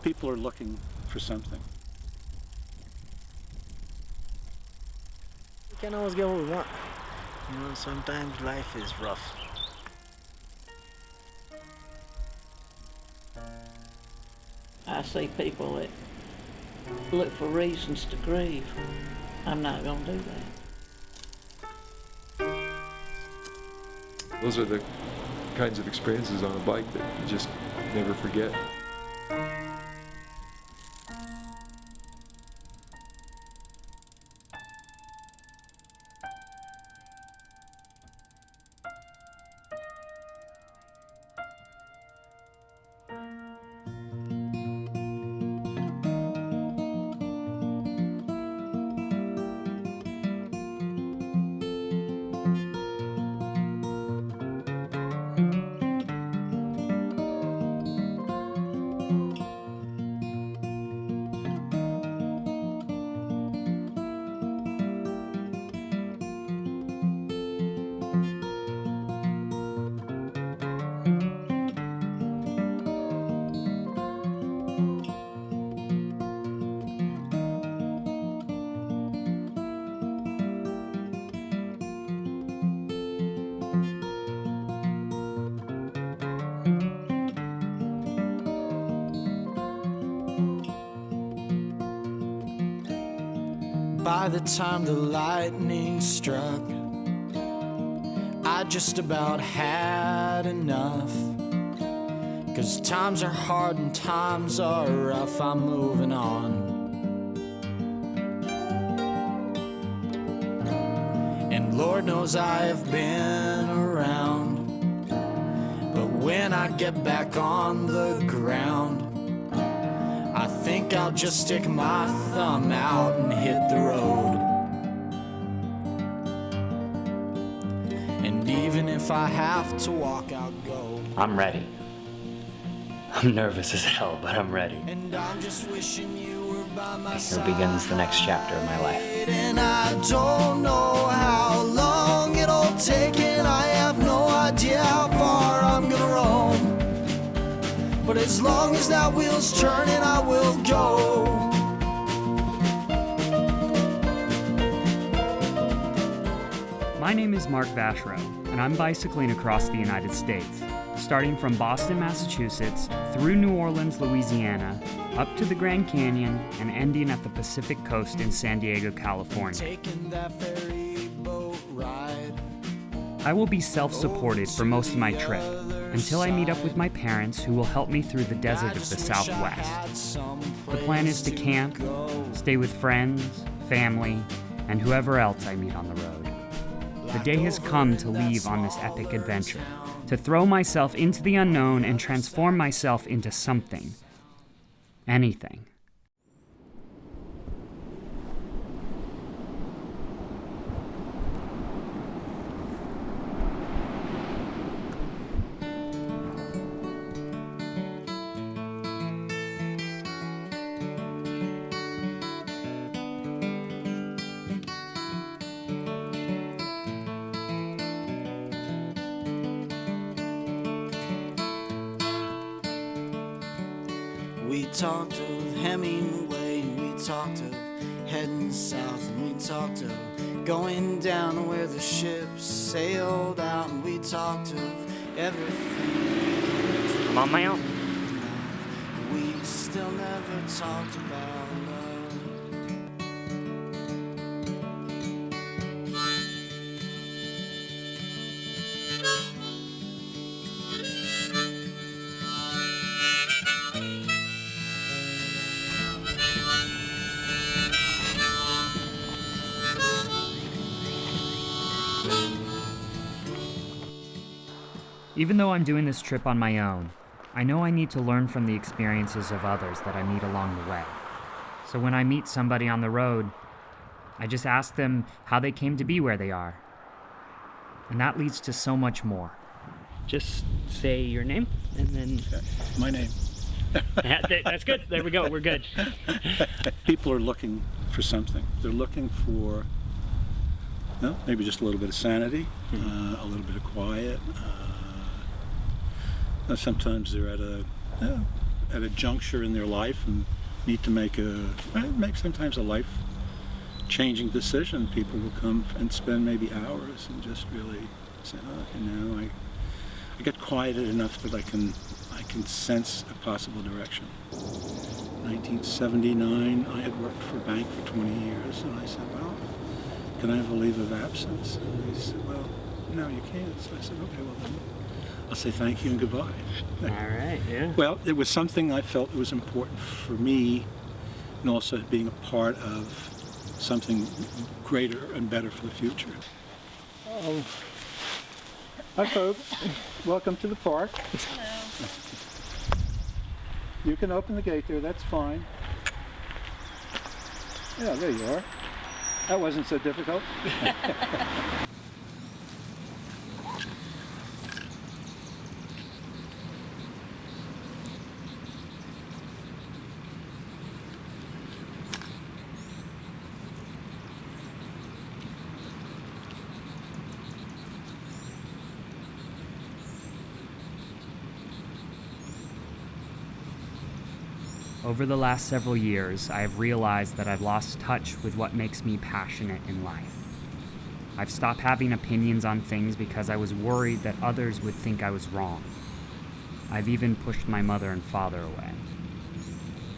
People are looking for something. We can't always get what we want. You know, sometimes life is rough. I see people that look for reasons to grieve. I'm not going to do that. Those are the kinds of experiences on a bike that you just never forget. By the time the lightning struck, I just about had enough. 'Cause times are hard and times are rough, I'm moving on. And Lord knows I have been around, but when I get back on the ground, I think I'll just stick my thumb out and hit the road. And even if I have to walk, I'll go. I'm ready. I'm nervous as hell, but I'm ready. And I'm just wishing you were by my side. Here begins the next chapter of my life. And I don't know how long it'll take, and I have no idea how far I'm gonna roam. But as long as that wheel's turning, I will go. My name is Mark Vashro, and I'm bicycling across the United States, starting from Boston, Massachusetts, through New Orleans, Louisiana, up to the Grand Canyon, and ending at the Pacific Coast in San Diego, California. Taking that ferry boat ride. I will be self-supported for most of my trip, until I meet up with my parents who will help me through the desert of the Southwest. The plan is to camp, stay with friends, family, and whoever else I meet on the road. The day has come to leave on this epic adventure, to throw myself into the unknown and transform myself into something. Anything. We talked of Hemingway, and we talked of heading south, and we talked of going down where the ships sailed out, and we talked of everything. I'm on my own. We still never talked about love. Even though I'm doing this trip on my own, I know I need to learn from the experiences of others that I meet along the way. So when I meet somebody on the road, I just ask them how they came to be where they are. And that leads to so much more. Just say your name, and then... My name. That's good. There we go. We're good. People are looking for something. They're looking for, well, maybe just a little bit of sanity, a little bit of quiet. Sometimes they're at a at a juncture in their life and need to make sometimes a life-changing decision, people will come and spend maybe hours and just really say, oh, okay, now I get quieted enough that I can sense a possible direction. 1979, I had worked for a bank for 20 years, and I said, well, can I have a leave of absence? And they said, well, no, you can't. So I said, okay, well then, I'll say thank you and goodbye. All right, yeah. Well, it was something I felt it was important for me, and also being a part of something greater and better for the future. Hi, folks. Welcome to the park. Hello. You can open the gate there, that's fine. Yeah, there you are. That wasn't so difficult. Over the last several years, I have realized that I've lost touch with what makes me passionate in life. I've stopped having opinions on things because I was worried that others would think I was wrong. I've even pushed my mother and father away.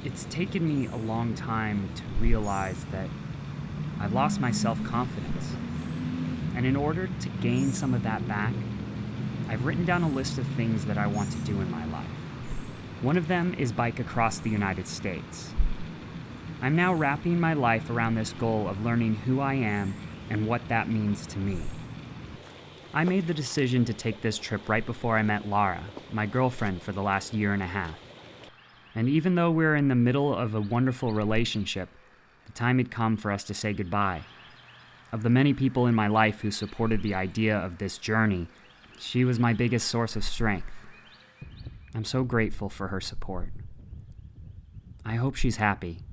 It's taken me a long time to realize that I've lost my self-confidence. And in order to gain some of that back, I've written down a list of things that I want to do in my life. One of them is bike across the United States. I'm now wrapping my life around this goal of learning who I am and what that means to me. I made the decision to take this trip right before I met Lara, my girlfriend for the last year and a half. And even though we're in the middle of a wonderful relationship, the time had come for us to say goodbye. Of the many people in my life who supported the idea of this journey, she was my biggest source of strength. I'm so grateful for her support. I hope she's happy.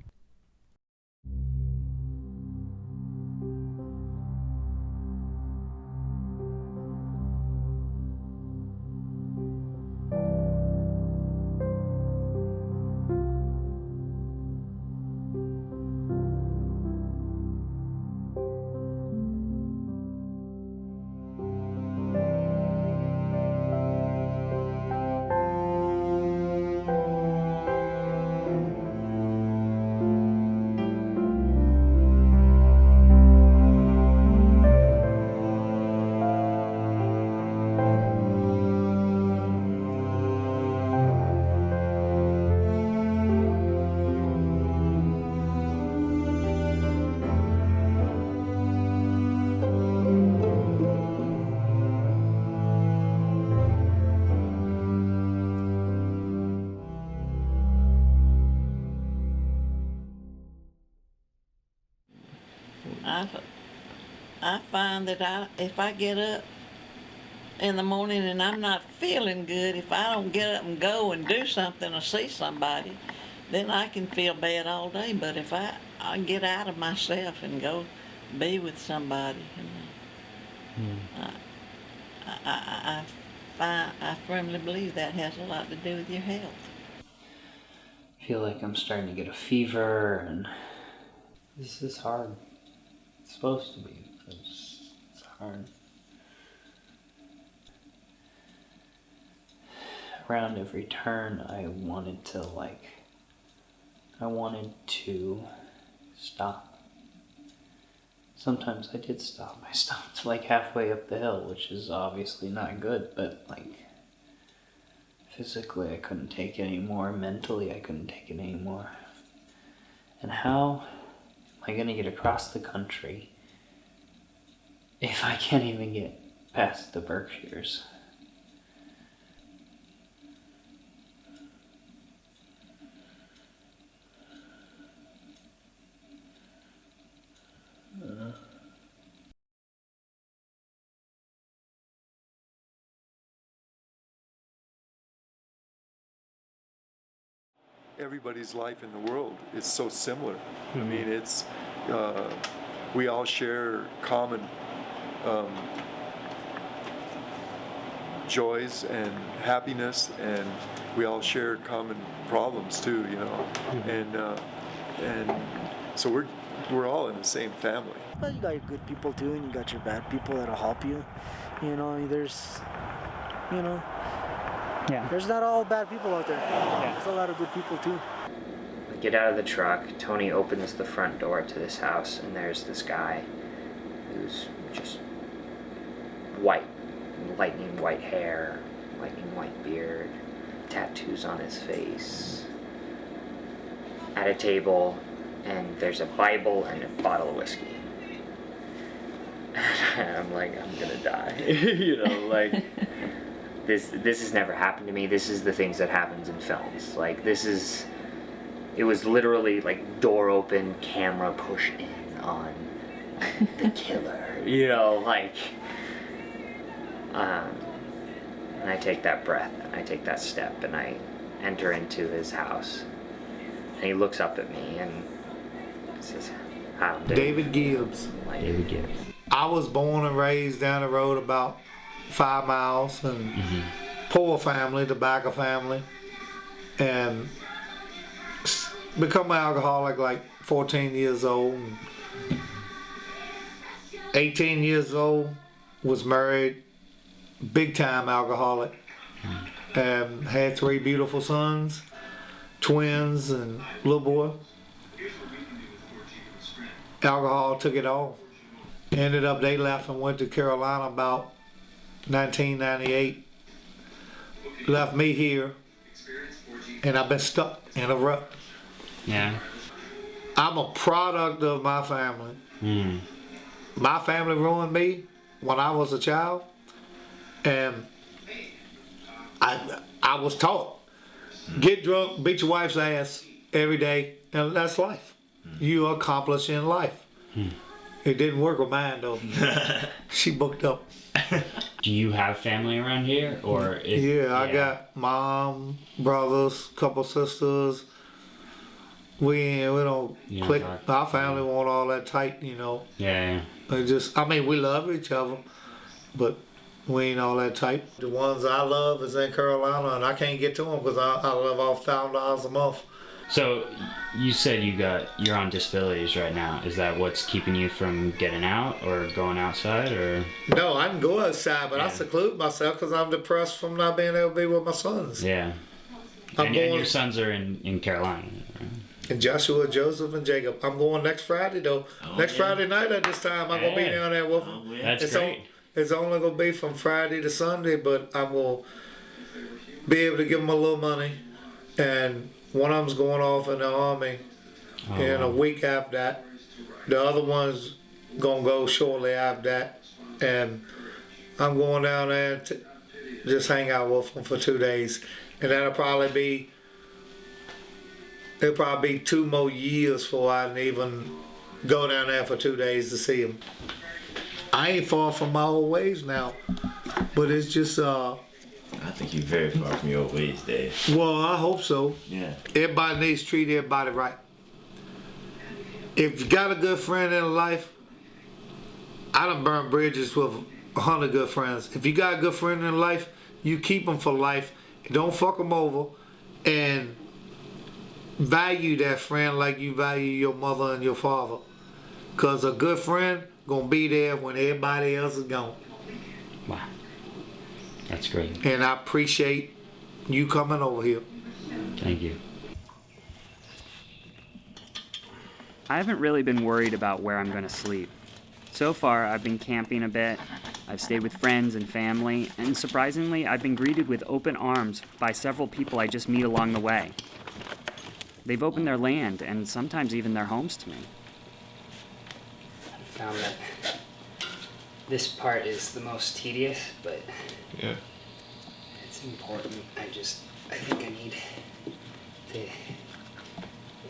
I find that if I get up in the morning and I'm not feeling good, if I don't get up and go and do something or see somebody, then I can feel bad all day. But if I get out of myself and go be with somebody, I firmly believe that has a lot to do with your health. I feel like I'm starting to get a fever, and this is hard. It's supposed to be, because it's hard. Around every turn, I wanted to stop. Sometimes I did stop. I stopped like halfway up the hill, which is obviously not good, but like physically I couldn't take it anymore. Mentally I couldn't take it anymore. And how am I gonna get across the country if I can't even get past the Berkshires? Everybody's life in the world is so similar. I mean, it's we all share common joys and happiness, and we all share common problems too, you know. And so we're all in the same family. But you got your good people too, and you got your bad people that'll help you. You know, there's not all bad people out there. There's a lot of good people too. We get out of the truck. Tony opens the front door to this house, and there's this guy who's just white, lightning white hair, lightning white beard, tattoos on his face, at a table, and there's a Bible and a bottle of whiskey. And I'm like, I'm gonna die. You know, like, this has never happened to me. This is the things that happens in films. Like, it was literally like door open, camera push in on the killer, you know, like, and I take that breath, and I take that step, and I enter into his house, and he looks up at me and says, "Hi, I'm David Gibbs. Like, David Gibbs. I was born and raised down the road about 5 miles, and poor family, tobacco family, and become an alcoholic like 14 years old. 18 years old, was married, big time alcoholic, and had 3 beautiful sons, twins and little boy. Alcohol took it all. Ended up, they left and went to Carolina about 1998. Left me here, and I've been stuck in a rut. Yeah. I'm a product of my family. My family ruined me when I was a child, and I was taught, get drunk, beat your wife's ass every day, and that's life. You accomplish in life. It didn't work with mine though. She booked up. Do you have family around here, or? I got mom, brothers, couple sisters. We don't click. Our family won't all that tight, you know. Yeah. We love each other, but we ain't all that tight. The ones I love is in Carolina, and I can't get to them because I live off $1,000 a month. So you said you're on disabilities right now. Is that what's keeping you from getting out or going outside, or? No, I can go outside, but I seclude myself because I'm depressed from not being able to be with my sons. Yeah. And your sons are in Carolina, right? And Joshua, Joseph, and Jacob. I'm going next Friday though. Friday night at this time, I'm gonna be down there with them. That's great. It's only gonna be from Friday to Sunday, but I'm gonna be able to give them a little money, and one of them's going off in the army in a week after that. The other one's gonna go shortly after that, and I'm going down there to just hang out with them for 2 days, and it'll probably be 2 more years before I can even go down there for 2 days to see them. I ain't far from my old ways now, but it's just I think you're very far from your old ways, Dave. Well, I hope so. Yeah. Everybody needs to treat everybody right. If you got a good friend in life, I done burned bridges with 100 good friends. If you got a good friend in life, you keep them for life. Don't fuck them over, and value that friend like you value your mother and your father. Because a good friend gonna be there when everybody else is gone. Wow. That's great. And I appreciate you coming over here. Thank you. I haven't really been worried about where I'm going to sleep. So far, I've been camping a bit, I've stayed with friends and family, and surprisingly, I've been greeted with open arms by several people I just meet along the way. They've opened their land and sometimes even their homes to me. I found that this part is the most tedious, but it's important. I think I need to,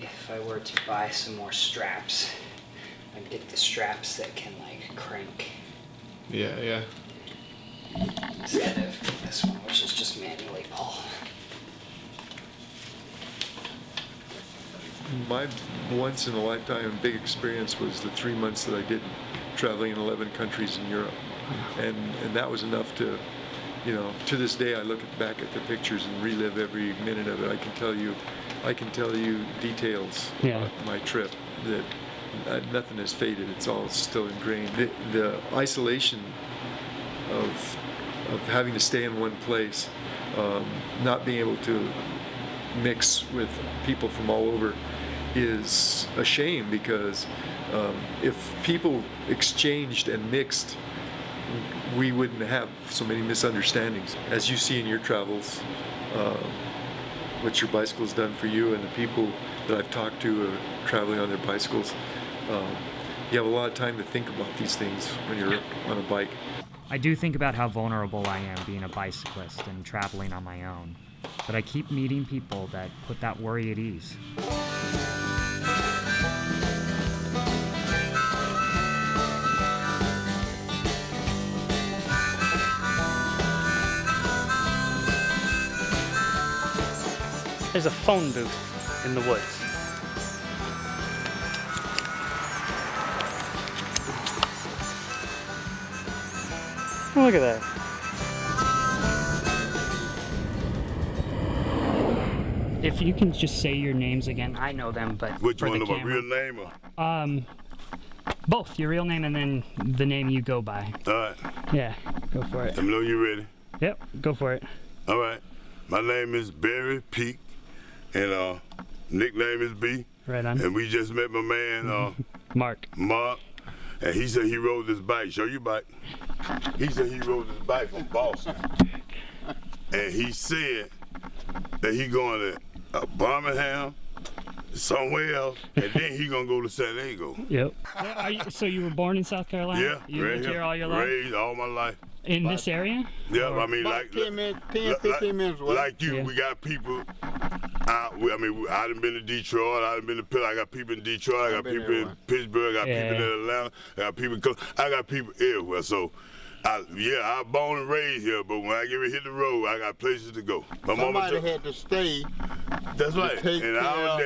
if I were to buy some more straps, I'd get the straps that can like crank. Yeah. Instead of this one, which is just manually pull. My once in a lifetime big experience was the 3 months that I did traveling in 11 countries in Europe, and that was enough to you know, to this day I look back at the pictures and relive every minute of it. I can tell you details of my trip that nothing has faded. It's all still ingrained. The isolation of having to stay in one place, not being able to mix with people from all over is a shame, because if people exchanged and mixed, we wouldn't have so many misunderstandings. As you see in your travels, what your bicycle's done for you, and the people that I've talked to traveling on their bicycles, you have a lot of time to think about these things when you're on a bike. I do think about how vulnerable I am being a bicyclist and traveling on my own, but I keep meeting people that put that worry at ease. There's a phone booth in the woods. Look at that. If you can just say your names again, I know them, but which for one the of my camera, real name? Or? Both, your real name and then the name you go by. All right. Yeah, go for it. Let me know you're ready. Yep, go for it. All right. My name is Barry Peak, and nickname is B. Right on. And we just met my man, Mark. And he said he rode this bike. Show your bike. He said he rode this bike from Boston. And he said that he going to Birmingham, somewhere else, and then he gonna go to San Diego. Yep. So you were born in South Carolina? Yeah, You lived here all your life? Raised all my life. In this area? Yeah, Or? I mean, About 15 minutes away. like you, Yeah. we got people. I done been to Detroit. I done been to. I got people in Detroit. I got people in Pittsburgh. I got people in Atlanta. I got people. I got people everywhere. So, I was born and raised here. But when I get ready to hit the road, I got places to go. My Somebody had to stay. That's right. take And our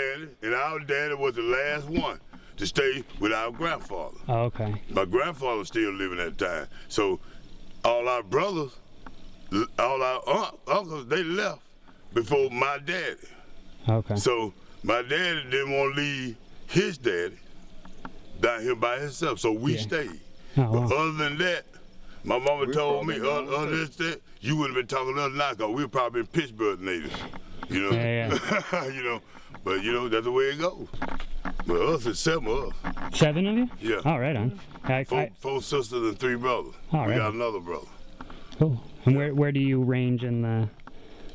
daddy was the last one to stay with our grandfather. Oh, okay. My grandfather was still living at the time. So all our brothers, all our uncles, they left before my daddy. Okay. So my daddy didn't want to leave his daddy down here by himself, so we stayed. Oh, wow. But other than that, my mama told me, other than that, you wouldn't have been talking to us now, because we were probably in Pittsburgh natives. You know? Yeah. You know, but you know, that's the way it goes. But us, it's 7 of us. 7 of you? Yeah. Oh, right on. Four sisters and 3 brothers. Oh, we right. got another brother. Cool. And where do you range in the...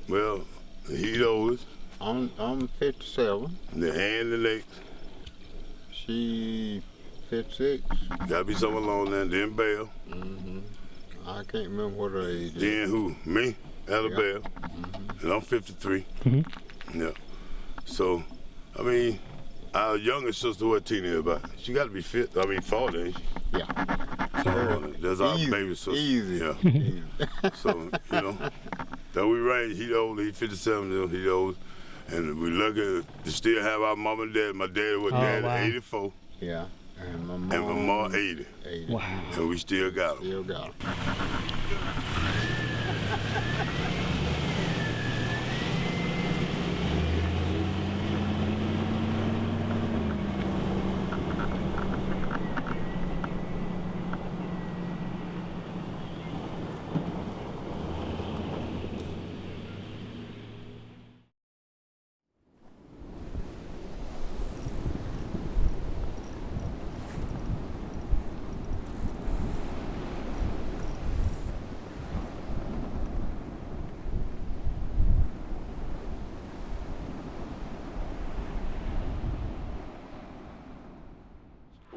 Well, he the oldest. I'm 57. The hand the next. She 56. Gotta be someone along there. Then Belle. I can't remember what her age is. Then who? Me, Annabelle. And I'm 53. Yeah. So, I mean, our youngest sister, what teen is about? She got to be 40, ain't she? Yeah. So, that's our Easy. baby sister. Easy. Yeah. Easy. So, you know, that we range. He the old. He 57. He the old. And we lucky to still have our mom and dad. My dad was dead at 84. Yeah. And my mom 80. 80. Wow. And we still got them. Still got them.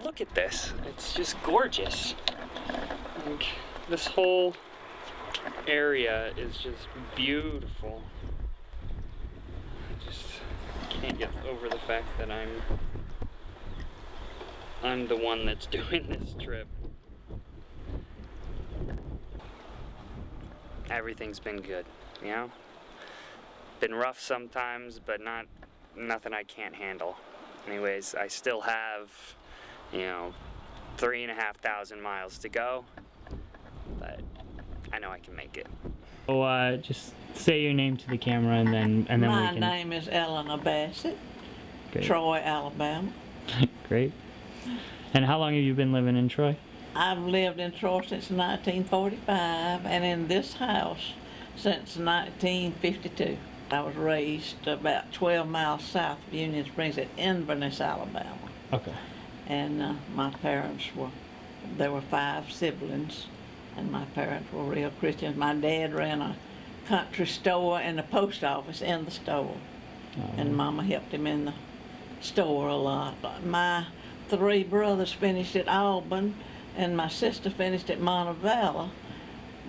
Look at this. It's just gorgeous. Like, this whole area is just beautiful. I just can't get over the fact that I'm the one that's doing this trip. Everything's been good, you know? Been rough sometimes, but nothing I can't handle. Anyways, I still have, 3,500 miles to go, but I know I can make it. So just say your name to the camera and then My we can... name is Eleanor Bassett, Great. Troy, Alabama. Great. And how long have you been living in Troy? I've lived in Troy since 1945 and in this house since 1952. I was raised about 12 miles south of Union Springs at Inverness, Alabama. Okay. And my parents there were 5 siblings, and my parents were real Christians. My dad ran a country store and a post office in the store, and Mama helped him in the store a lot. My 3 brothers finished at Auburn, and my sister finished at Montevallo,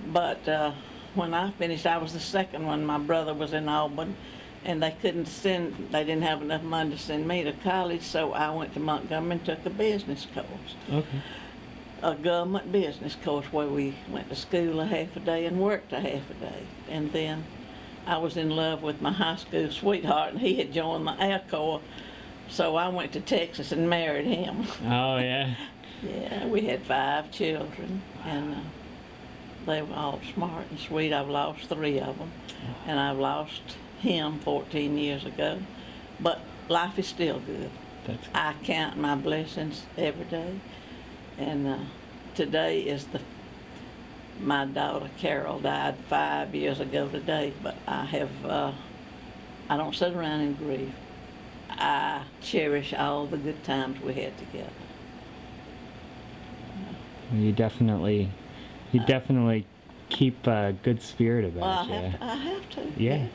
but when I finished, I was the second one. My brother was in Auburn, and they didn't have enough money to send me to college, so I went to Montgomery and took a business course. Okay. A government business course where we went to school a half a day and worked a half a day. And then I was in love with my high school sweetheart, and he had joined the Air Corps, so I went to Texas and married him. Oh, yeah. Yeah, we had 5 children, and they were all smart and sweet. I've lost 3 of them, and I've lost him 14 years ago, but life is still good. I count my blessings every day, and today is my daughter Carol died 5 years ago today, but I don't sit around and grieve. I cherish all the good times we had together. You definitely keep a good spirit about you. I have to. Yeah.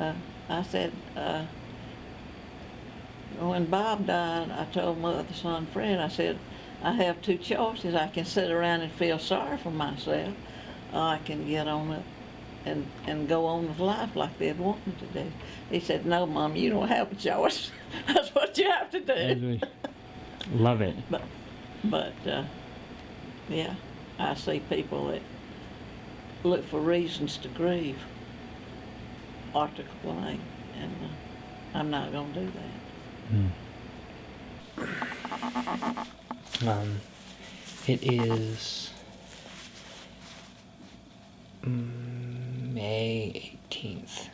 Yes. I said, when Bob died, I told my other son Fred, I said, I have 2 choices. I can sit around and feel sorry for myself, or I can get on up and go on with life like they'd want me to do. He said, no, Mom, you don't have a choice. That's what you have to do. Love it. But yeah, I see people that look for reasons to grieve or to complain, and I'm not going to do that. It is May 18th,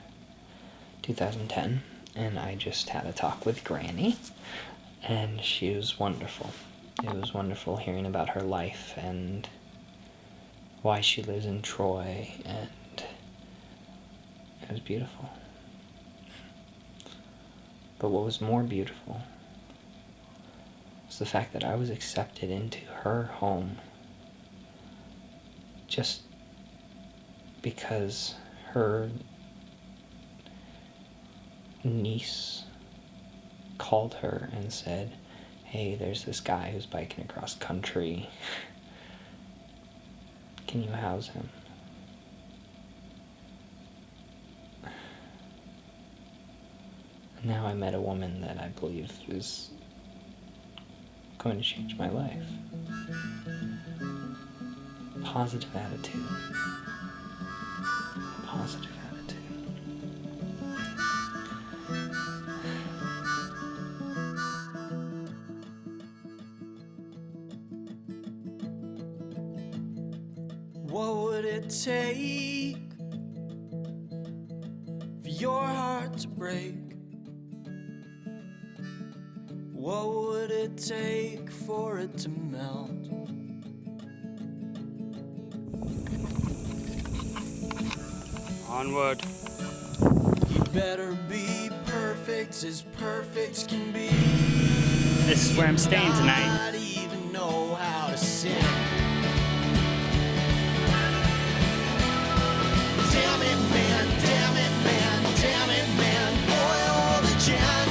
2010, and I just had a talk with Granny, and she was wonderful. It was wonderful hearing about her life and why she lives in Troy, and it was beautiful. But what was more beautiful was the fact that I was accepted into her home just because her niece called her and said, hey, there's this guy who's biking across country. Can you house him? And now I met a woman that I believe is going to change my life. Positive attitude. Positive attitude. What would it take for your heart to break? What would it take for it to melt? Onward. You better be perfect as can be. This is where I'm staying tonight. Not even know how to sing. Damn it, man, damn it, man, damn it, man, boil the gin.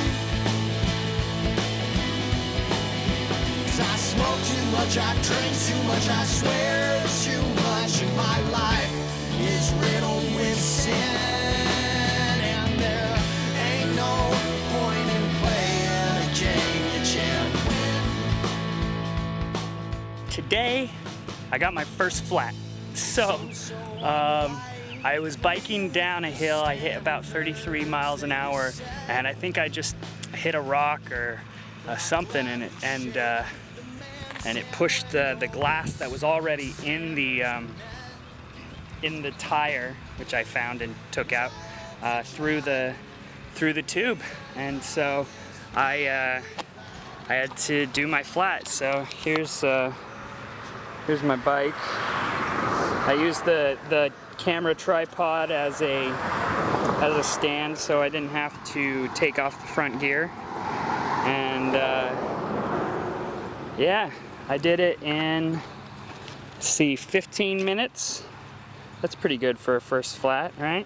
'Cause I smoke too much, I drink too much, I swear too much, and my life is riddled with sin. And there ain't no point in playing a game you can't win. Today, I got my first flat. So, I was biking down a hill. I hit about 33 miles an hour, and I think I just hit a rock or something in it, and it pushed the glass that was already in the in the tire, which I found and took out, through the tube, and so I had to do my flat. So here's my bike. I used the camera tripod as a stand, so I didn't have to take off the front gear. And yeah, I did it in, let's see, 15 minutes. That's pretty good for a first flat, right?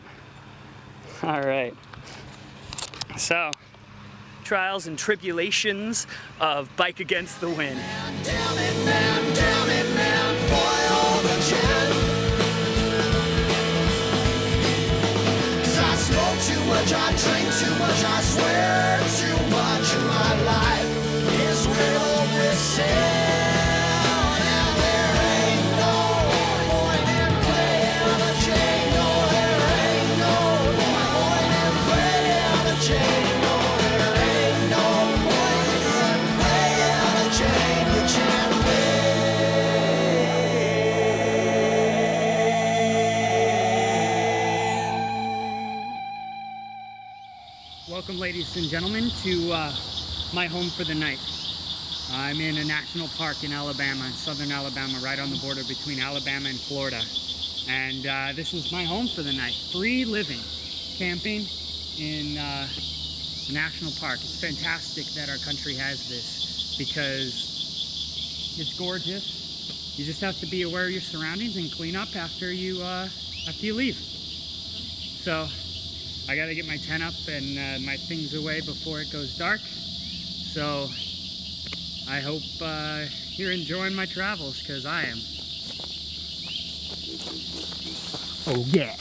All right. So, trials and tribulations of Bike Against the Wind. Down it, man, foil the gin. 'Cause I smoke too much, I drink too much, I swear too much of my life is riddled with sin. And there ain't no point in playing the chain. No, there ain't no point in playing the chain. No, there ain't no point in playing the chain. You can't Welcome, ladies and gentlemen, to my home for the night. I'm in a national park in Alabama, in southern Alabama, right on the border between Alabama and Florida. And this is my home for the night. Free living, camping in a national park. It's fantastic that our country has this because it's gorgeous. You just have to be aware of your surroundings and clean up after you leave. So I gotta get my tent up and my things away before it goes dark. So I hope you're enjoying my travels, because I am. Oh yeah.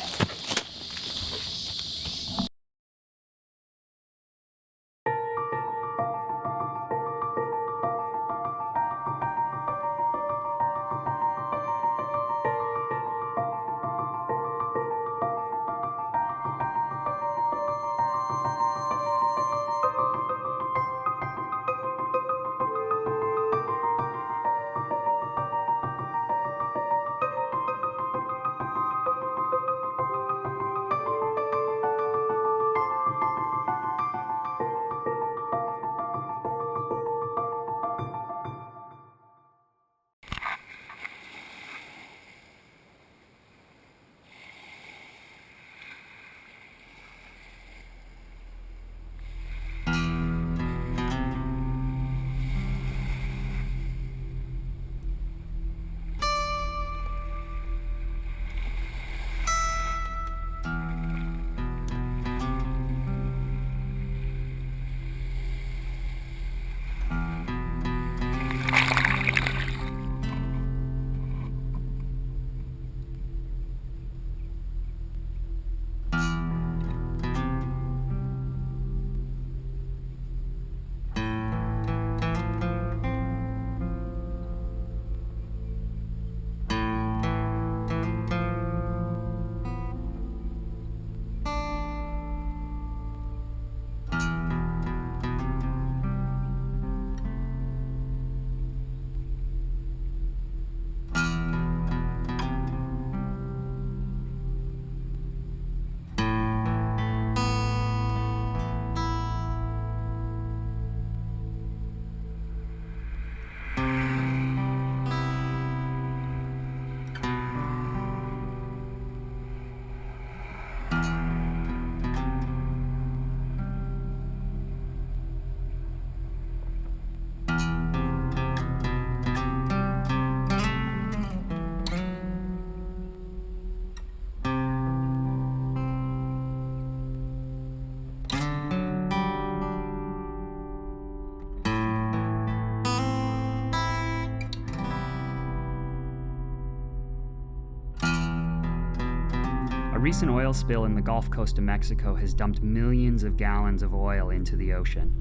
A recent oil spill in the Gulf Coast of Mexico has dumped millions of gallons of oil into the ocean.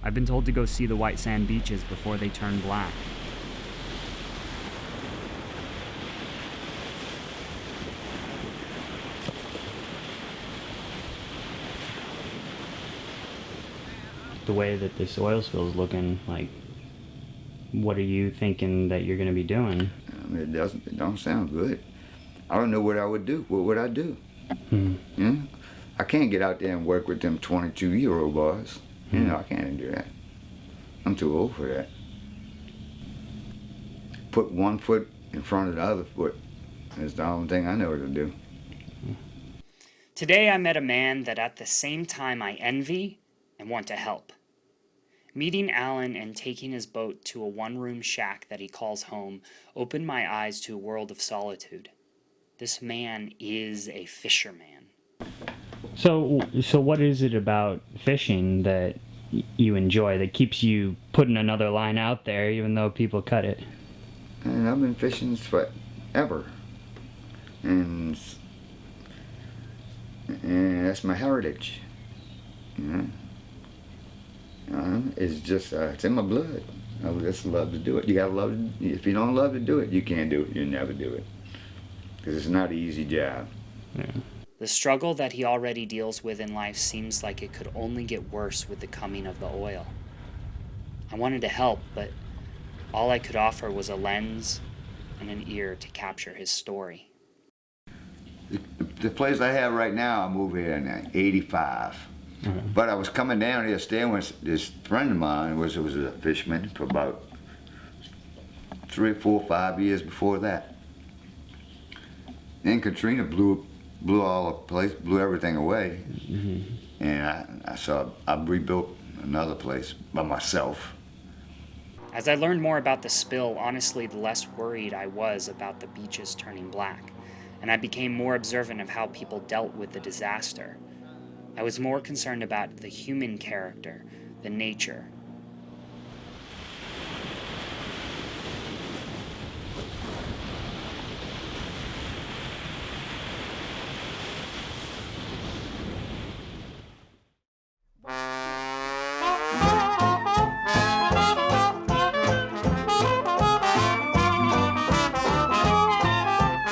I've been told to go see the white sand beaches before they turn black. The way that this oil spill is looking, like, what are you thinking that you're going to be doing? I mean, it don't sound good. I don't know what I would do. What would I do? I can't get out there and work with them 22-year-old boys. You know, I can't do that. I'm too old for that. Put one foot in front of the other foot. That's the only thing I know to do. Today I met a man that at the same time I envy and want to help. Meeting Alan and taking his boat to a one-room shack that he calls home opened my eyes to a world of solitude. This man is a fisherman. So what is it about fishing that you enjoy that keeps you putting another line out there even though people cut it? And I've been fishing forever. And that's my heritage. You know? It's just, it's in my blood. I just love to do it. You gotta love it. If you don't love to do it, you can't do it. You'll never do it. Because it's not an easy job. Yeah. The struggle that he already deals with in life seems like it could only get worse with the coming of the oil. I wanted to help, but all I could offer was a lens and an ear to capture his story. The place I have right now, I moved here in '85. But I was coming down here staying with this friend of mine, was a fisherman for about 3, 4, 5 years before that. Then Katrina blew all the place, blew everything away, and I rebuilt another place by myself. As I learned more about the spill, honestly, the less worried I was about the beaches turning black, and I became more observant of how people dealt with the disaster. I was more concerned about the human character than nature.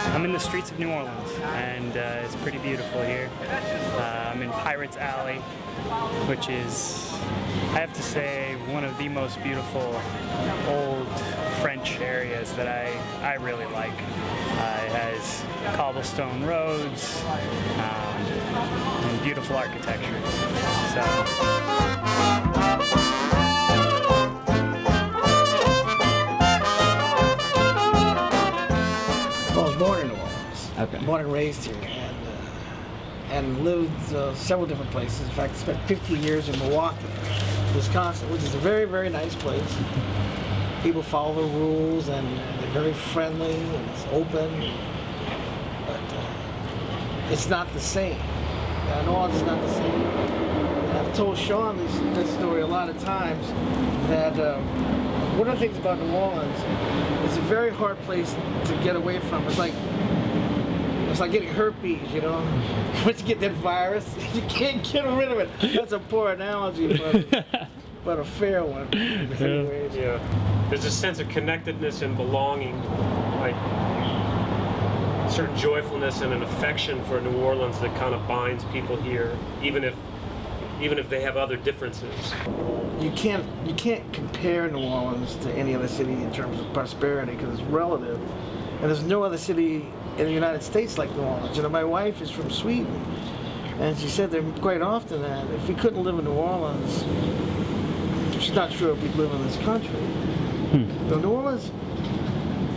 I'm in the streets of New Orleans, and it's pretty beautiful here. I'm in Pirates Alley, which is, I have to say, one of the most beautiful old French areas that I really like. It has cobblestone roads and beautiful architecture. Well, I was born in New Orleans. Okay. Born and raised here, and lived several different places. In fact, I spent 15 years in Milwaukee, Wisconsin, which is a very, very nice place. People follow the rules, and they're very friendly, and it's open. But it's not the same. New Orleans is not the same. And I've told Sean this story a lot of times, that one of the things about New Orleans, it's a very hard place to get away from. It's like getting herpes, you know? Once you get that virus, you can't get rid of it. That's a poor analogy, but a fair one. Anyways. Yeah. There's a sense of connectedness and belonging, like certain joyfulness and an affection for New Orleans that kind of binds people here, even if they have other differences. You can't compare New Orleans to any other city in terms of prosperity because it's relative, and there's no other city in the United States like New Orleans. You know, my wife is from Sweden, and she said that quite often that if we couldn't live in New Orleans, she's not sure if we'd live in this country. So New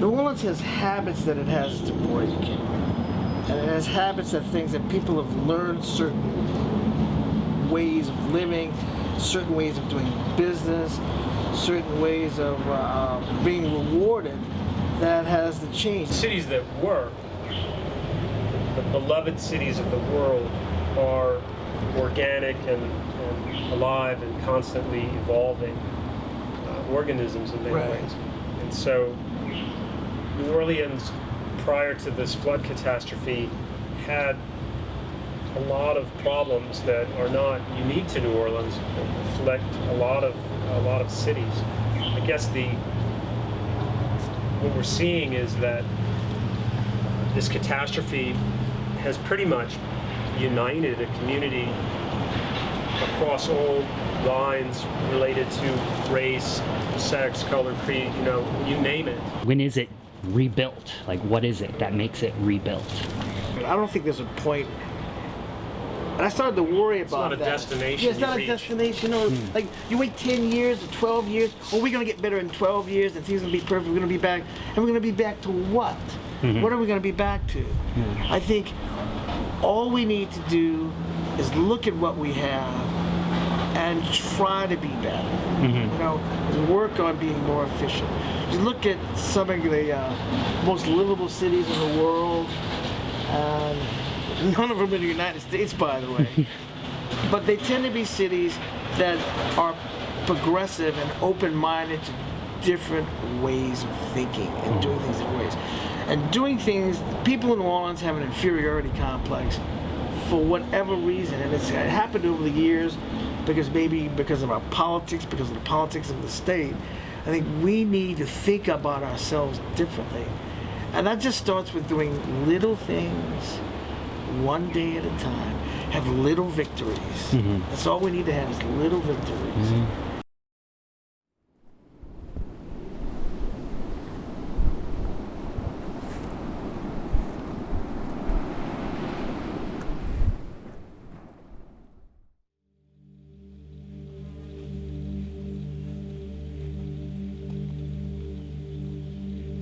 Orleans has habits that it has to break, and it has habits that things that people have learned, certain ways of living, certain ways of doing business, certain ways of being rewarded, that has to change. Cities that work, the beloved cities of the world, are organic and alive and constantly evolving organisms in many ways. And so New Orleans, prior to this flood catastrophe, had a lot of problems that are not unique to New Orleans, but reflect a lot of cities. I guess what we're seeing is that this catastrophe has pretty much united a community across all lines related to race, sex, color, creed, you name it. When is it rebuilt? Like, what is it that makes it rebuilt? I don't think there's a point. And I started to worry about not a that. destination Yeah, it's you not a reach. destination. No, like you wait 10 years or 12 years. Oh, we're gonna get better in 12 years, and things gonna be perfect. We're gonna be back, and we're gonna be back to what? What are we gonna be back to? I think all we need to do is look at what we have and try to be better. You know, work on being more efficient. You look at some of the most livable cities in the world. None of them in the United States, by the way. But they tend to be cities that are progressive and open-minded to different ways of thinking and doing things different ways. And doing things, people in New Orleans have an inferiority complex for whatever reason. And it happened over the years because of our politics, because of the politics of the state. I think we need to think about ourselves differently. And that just starts with doing little things one day at a time. Have little victories. That's all we need to have is little victories.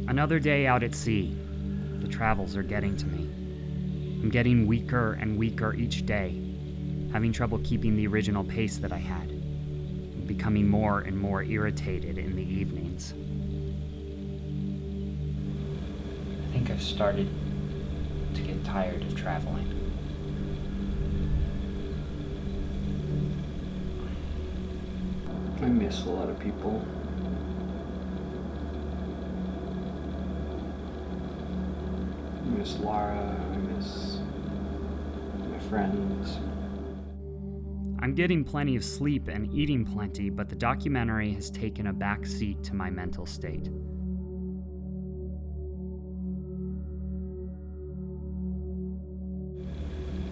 Another day out at sea. The travels are getting to me. I'm getting weaker and weaker each day, having trouble keeping the original pace that I had, and becoming more and more irritated in the evenings. I think I've started to get tired of traveling. I miss a lot of people. I miss Laura, I miss my friends. I'm getting plenty of sleep and eating plenty, but the documentary has taken a back seat to my mental state.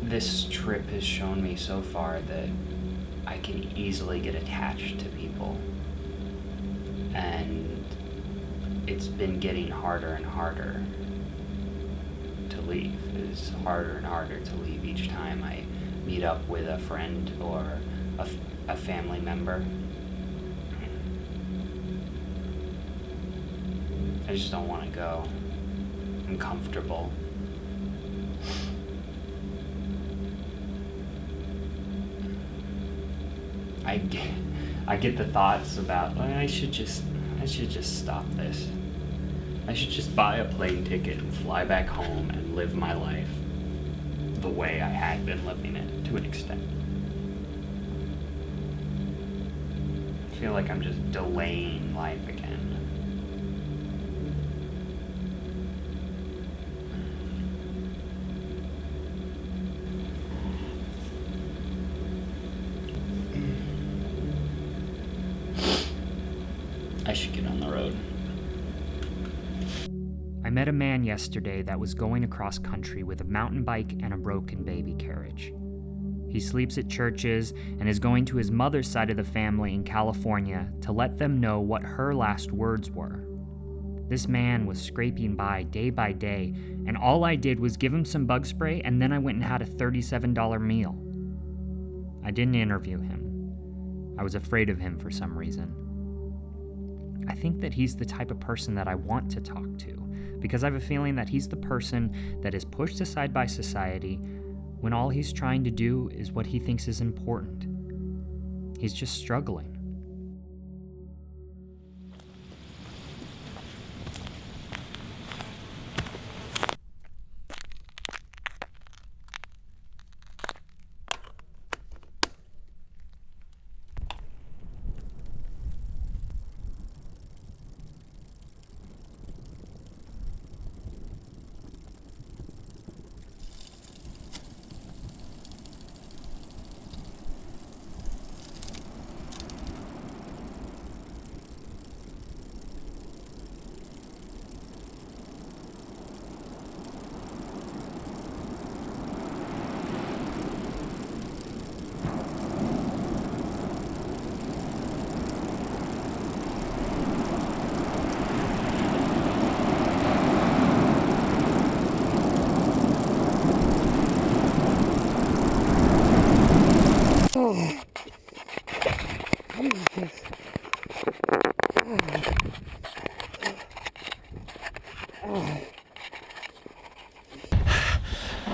This trip has shown me so far that I can easily get attached to people. And it's been getting harder and harder to leave. It's harder and harder to leave each time I meet up with a friend or a family member. I just don't want to go. I'm comfortable. I get the thoughts about, I should just stop this. I should just buy a plane ticket and fly back home and live my life the way I had been living it, to an extent. I feel like I'm just delaying life again. I should get on the road. I met a man yesterday that was going across country with a mountain bike and a broken baby carriage. He sleeps at churches and is going to his mother's side of the family in California to let them know what her last words were. This man was scraping by day, and all I did was give him some bug spray, and then I went and had a $37 meal. I didn't interview him. I was afraid of him for some reason. I think that he's the type of person that I want to talk to, because I have a feeling that he's the person that is pushed aside by society when all he's trying to do is what he thinks is important. He's just struggling.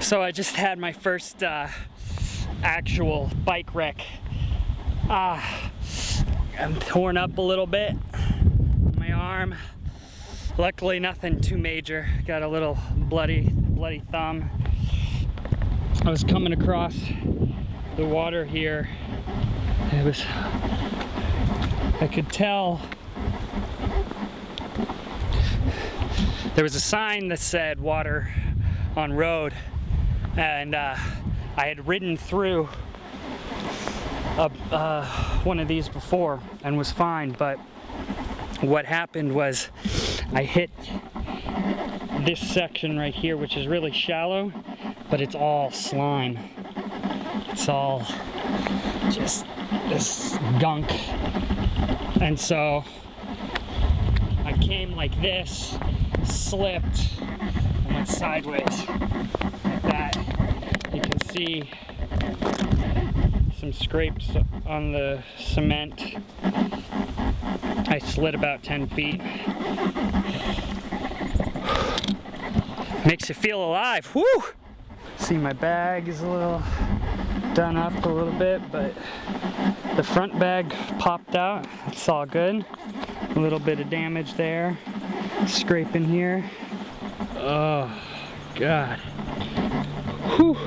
So I just had my first actual bike wreck. I'm torn up a little bit on my arm. Luckily nothing too major. Got a little bloody thumb. I was coming across the water here. I could tell there was a sign that said water on road, and I had ridden through one of these before and was fine, but what happened was I hit this section right here, which is really shallow, but it's all slime. It's all just this gunk. And so I came like this, slipped, and went sideways like that. You can see some scrapes on the cement. I slid about 10 feet. Makes you feel alive. Woo! See, my bag is a little done up a little bit, but the front bag popped out. It's all good. A little bit of damage there. Scraping here. Oh, God. Whew.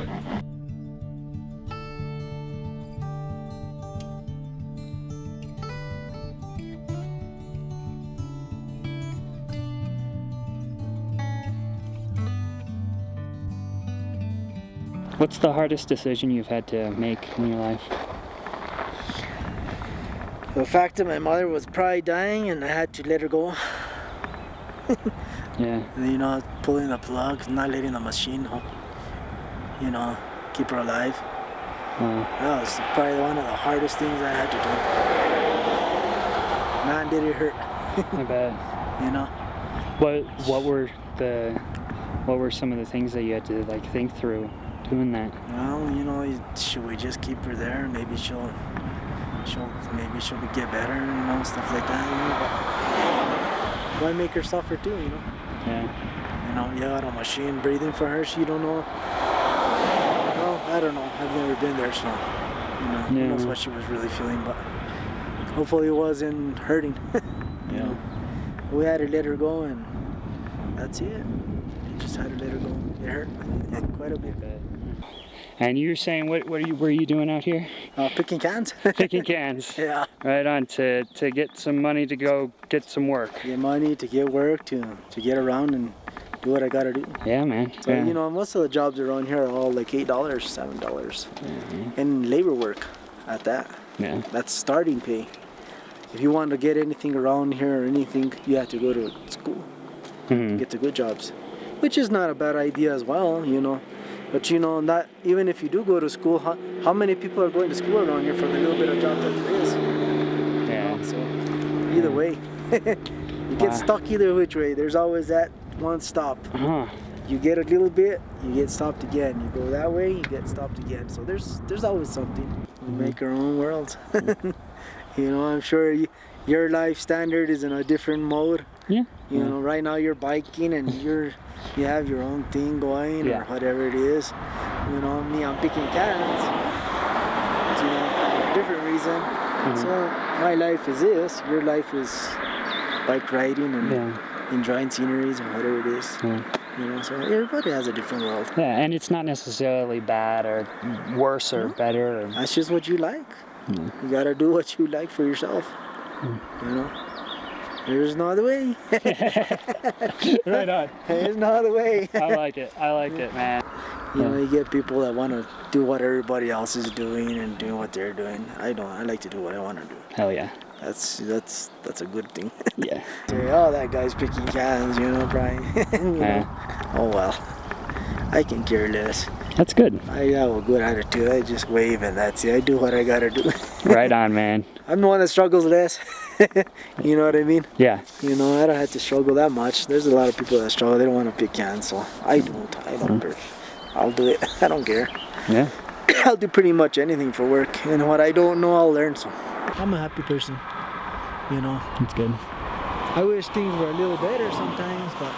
What's the hardest decision you've had to make in your life? The fact that my mother was probably dying and I had to let her go. Yeah. You know, pulling the plug, not letting the machine, you know, keep her alive. That was probably one of the hardest things I had to do. Man, did it hurt. I bet. You know. What were some of the things that you had to like think through doing that? Well, you know, should we just keep her there? Maybe she'll get better, you know, stuff like that, you know, but why make her suffer too, you know? Yeah. You know, you got a machine breathing for her, she don't know. Well, I don't know, I've never been there, so, you know, who knows what she was really feeling, but hopefully it wasn't hurting, you know. We had to let her go, and that's it. We just had to let her go. It hurt quite a bit. And you were saying, what were you doing out here? Picking cans. Picking cans. Yeah. Right on, to get some money to go get some work. Get money, to get work, to get around and do what I gotta do. Yeah, man. So, you know, most of the jobs around here are all like $8, $7. And labor work at that. Yeah. That's starting pay. If you want to get anything around here or anything, you have to go to school to get the good jobs. Which is not a bad idea as well, you know. But you know, not even if you do go to school, how many people are going to school around here for the little bit of job that there is? Yeah. So either way, you get stuck either which way. There's always that one stop. You get a little bit, you get stopped again. You go that way, you get stopped again. So there's always something. We make our own world. You know, I'm sure your life standard is in a different mode. Yeah. You know, right now you're biking and you have your own thing going or whatever it is. You know, me, I'm picking cans. You know, for a different reason. So my life is this. Your life is bike riding and enjoying sceneries or whatever it is. You know, so everybody has a different world. Yeah, and it's not necessarily bad or worse or better. Or... That's just what you like. You gotta do what you like for yourself. You know. There's no other way. Right on. There's no other way. I like it, man. You know, you get people that want to do what everybody else is doing and doing what they're doing. I don't. I like to do what I want to do. Hell yeah. That's a good thing. Yeah. Say, oh, that guy's picking cans, you know, Brian. You know. Oh well. I can care less. That's good. I have a good attitude. I just wave and that's it. I do what I gotta do. Right on, man. I'm the one that struggles less. You know what I mean? Yeah. You know, I don't have to struggle that much. There's a lot of people that struggle. They don't want to pick cans, so I don't. I'll do it. I don't care. Yeah. I'll do pretty much anything for work. And what I don't know, I'll learn some. I'm a happy person, you know. That's good. I wish things were a little better sometimes, but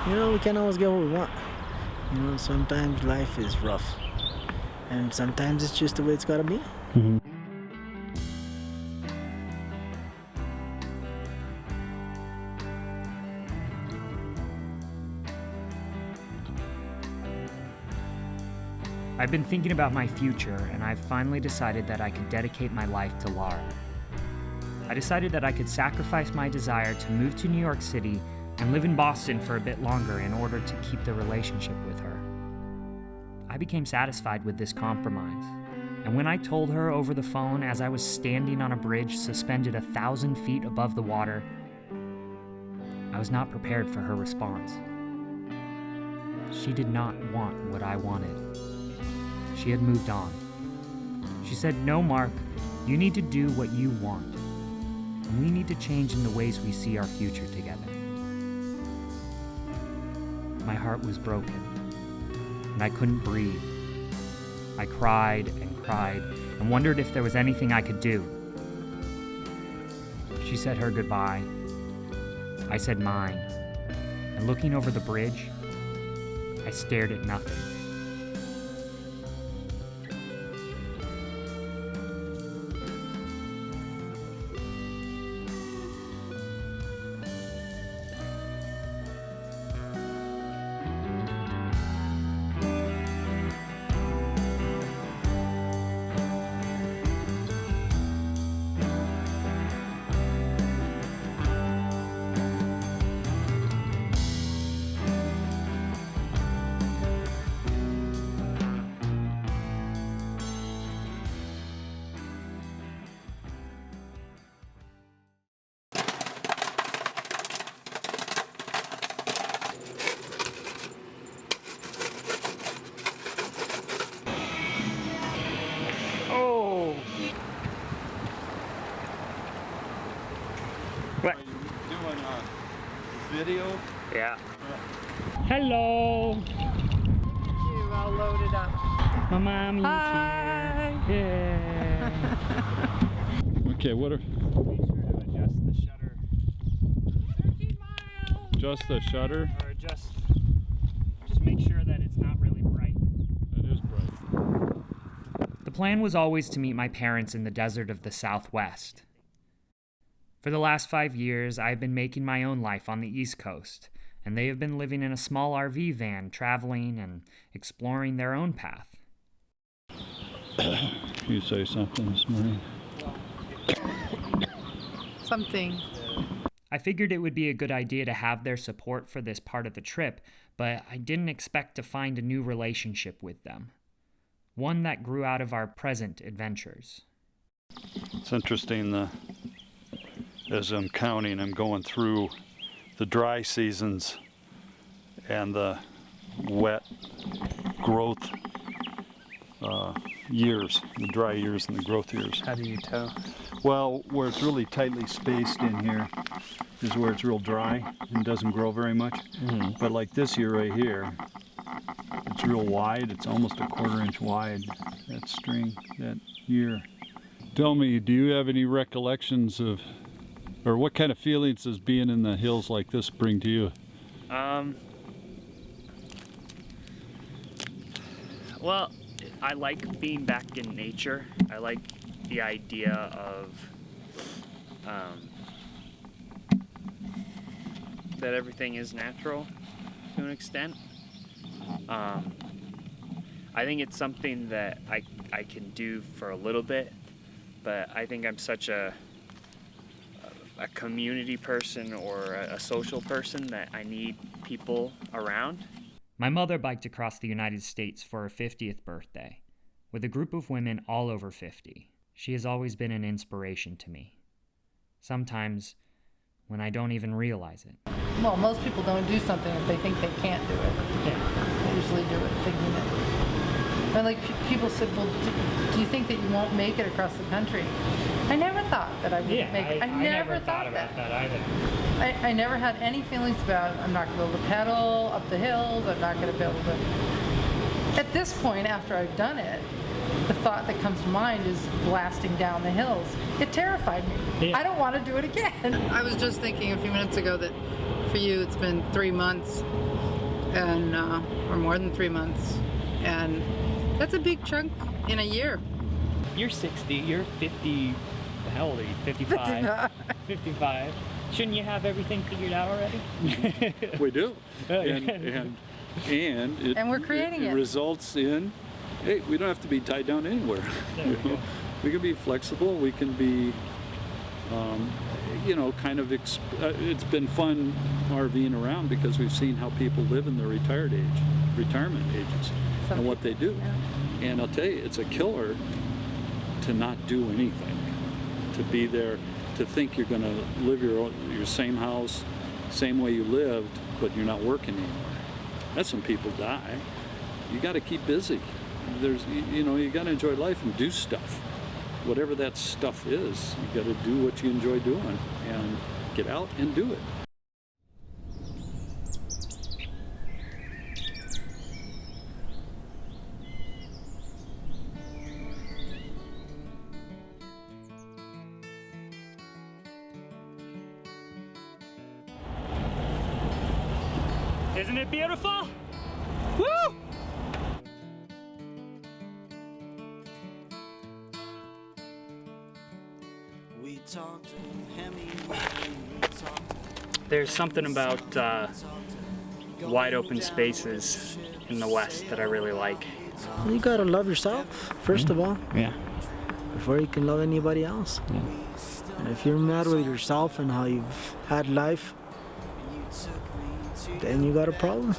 you know, we can't always get what we want. You know, sometimes life is rough, and sometimes it's just the way it's gotta be. Mm-hmm. I've been thinking about my future, and I've finally decided that I could dedicate my life to Laura. I decided that I could sacrifice my desire to move to New York City and live in Boston for a bit longer in order to keep the relationship with her. I became satisfied with this compromise, and when I told her over the phone as I was standing on a bridge suspended 1,000 feet above the water, I was not prepared for her response. She did not want what I wanted. She had moved on. She said, "No, Mark, you need to do what you want. And we need to change in the ways we see our future together." My heart was broken, and I couldn't breathe. I cried and wondered if there was anything I could do. She said her goodbye. I said mine, and looking over the bridge, I stared at nothing. What? Doing a video? Yeah. Hello. I'll load it up. My mommy's Hi. here. Yeah. Okay, what are... Make sure to adjust the shutter. 13 miles. Just the shutter? Or just make sure that it's not really bright. It is bright. The plan was always to meet my parents in the desert of the Southwest. For the last 5 years, I've been making my own life on the East Coast, and they have been living in a small RV van, traveling and exploring their own path. You say something this morning? Something. I figured it would be a good idea to have their support for this part of the trip, but I didn't expect to find a new relationship with them. One that grew out of our present adventures. It's interesting, as I'm counting, I'm going through the dry seasons and the wet growth years, the dry years and the growth years. How do you tell? Well, where it's really tightly spaced in here is where it's real dry and doesn't grow very much. Mm-hmm. But like this year right here, it's real wide. It's almost a 1/4 inch wide, that string, that year. Tell me, do you have any recollections of, or what kind of feelings does being in the hills like this bring to you? Well, I like being back in nature. I like the idea of that everything is natural to an extent. I think it's something that I can do for a little bit, but I think I'm such a community person or a social person that I need people around. My mother biked across the United States for her 50th birthday, with a group of women all over 50. She has always been an inspiration to me. Sometimes when I don't even realize it. Well, most people don't do something if they think they can't do it. Yeah. They usually do it thinking that. And like people said, well, do you think that you won't make it across the country? I never thought that I would make it. I never thought about that either. I never had any feelings about I'm not going to be able to pedal up the hills. I'm not going to be able to. At this point, after I've done it, the thought that comes to mind is blasting down the hills. It terrified me. Yeah. I don't want to do it again. I was just thinking a few minutes ago that for you it's been 3 months, and or more than 3 months, and that's a big chunk in a year. You're 60, you're 50, how old are you? 55? 55. Shouldn't you have everything figured out already? We do. And we're creating it. It results in, hey, we don't have to be tied down anywhere. You know? We can be flexible, we can be, you know, kind of, it's been fun RVing around because we've seen how people live in their retirement ages, and what they do. Yeah. And I'll tell you, it's a killer to not do anything, to be there, to think you're going to live your same house, same way you lived, but you're not working anymore. That's when people die. You got to keep busy. You know, you got to enjoy life and do stuff. Whatever that stuff is, you got to do what you enjoy doing and get out and do it. Isn't it beautiful? Woo! There's something about wide open spaces in the West that I really like. You gotta love yourself, first of all. Yeah. Before you can love anybody else. Yeah. And if you're mad with yourself and how you've had life, then you got a problem.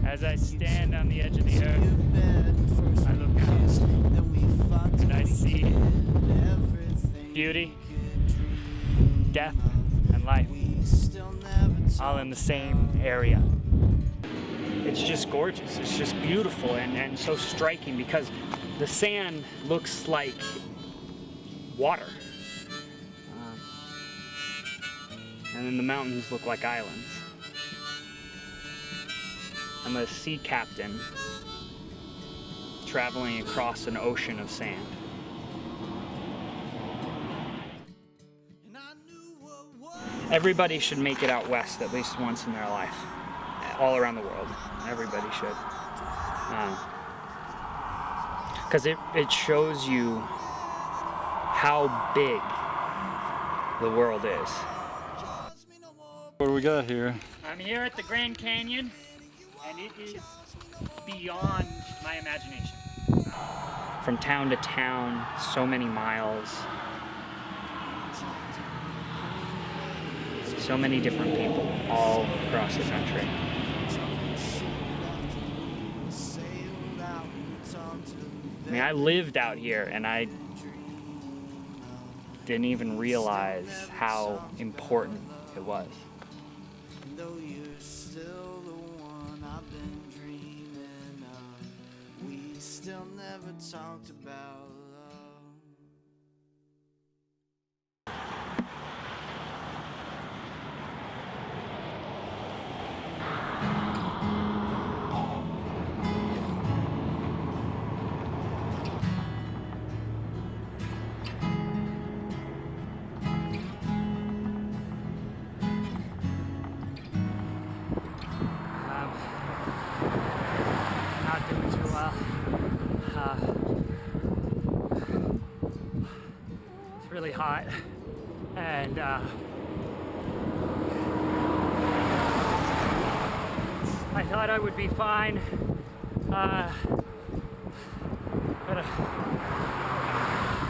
As I stand on the edge of the earth, I look out and I see beauty, death, and life, all in the same area. It's just gorgeous. It's just beautiful and so striking because the sand looks like water. And then the mountains look like islands. I'm a sea captain traveling across an ocean of sand. Everybody should make it out west at least once in their life. All around the world. Everybody should. Because it shows you how big the world is. What do we got here? I'm here at the Grand Canyon, and it is beyond my imagination. From town to town, so many miles, so many different people all across the country. I mean, I lived out here, and I didn't even realize how important it was. Though you're still the one I've been dreaming of, we still never talked about love. Not doing too well. It's really hot, and I thought I would be fine, but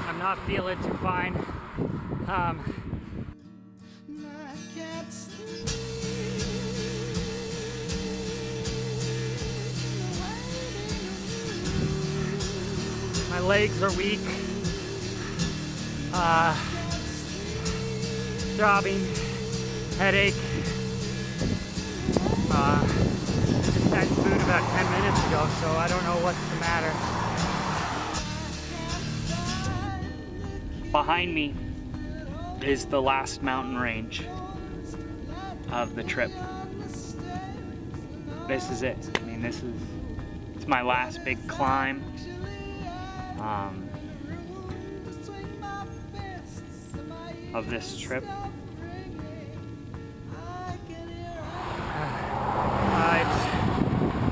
I'm not feeling too fine. My legs are weak, throbbing, headache. Had food about 10 minutes ago, so I don't know what's the matter. Behind me is the last mountain range of the trip. This is it. I mean, it's It's my last big climb. Of this trip.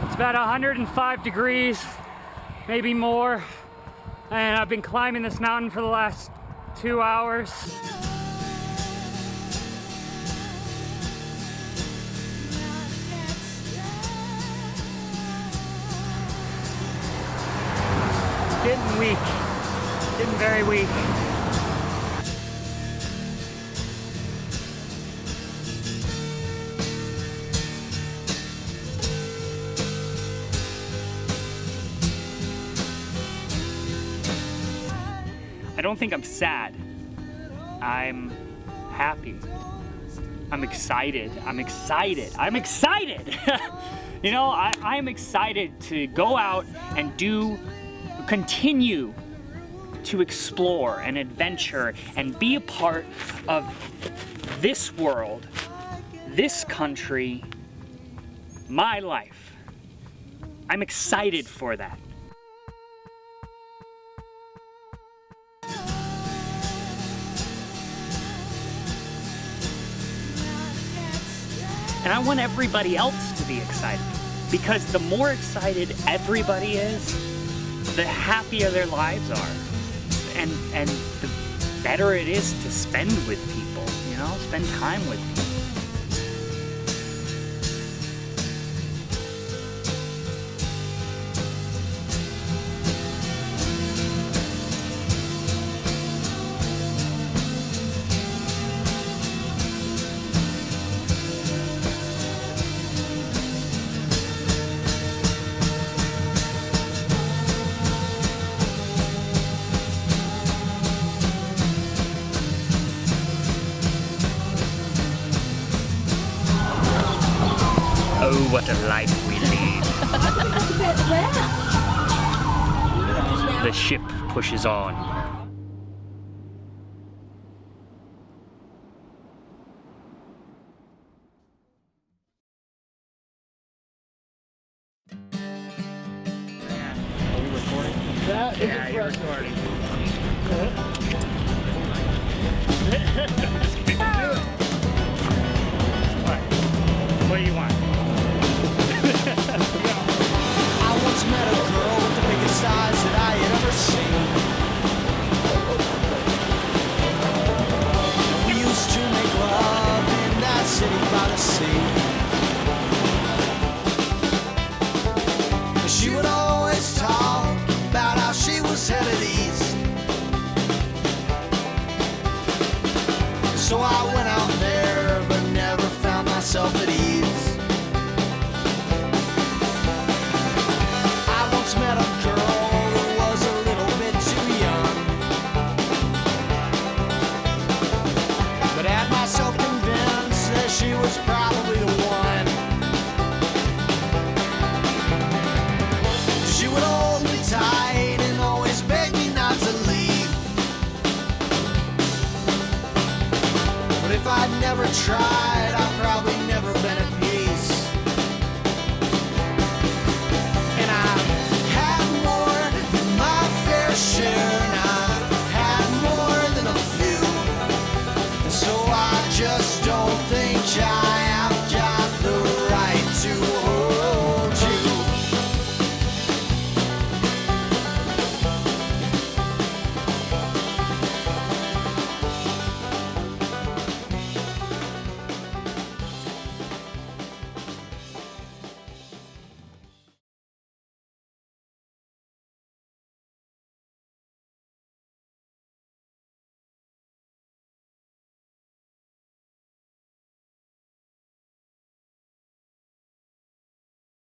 It's about 105 degrees, maybe more, and I've been climbing this mountain for the last 2 hours. Getting weak, getting very weak. I don't think I'm sad. I'm happy. I'm excited. I'm excited. I'm excited! You know, I'm excited to go out and continue to explore and adventure and be a part of this world, this country, my life. I'm excited for that. And I want everybody else to be excited, because the more excited everybody is, the happier their lives are, and the better it is to spend with people, you know, spend time with people. Oh, what a life we lead. The ship pushes on. Are we recording? That is Yeah, you're recording. What do you want? I once met a girl with the biggest eyes that I had ever seen. We used to make love in that city by the sea. She would always talk about how she was headed east. So I went out there, but never found myself at ease. I once met a girl who was a little bit too young, but had myself convinced that she was probably the one. She would hold me tight and always beg me not to leave. But if I'd never tried, I'd probably never been at peace. And I've had more than my fair share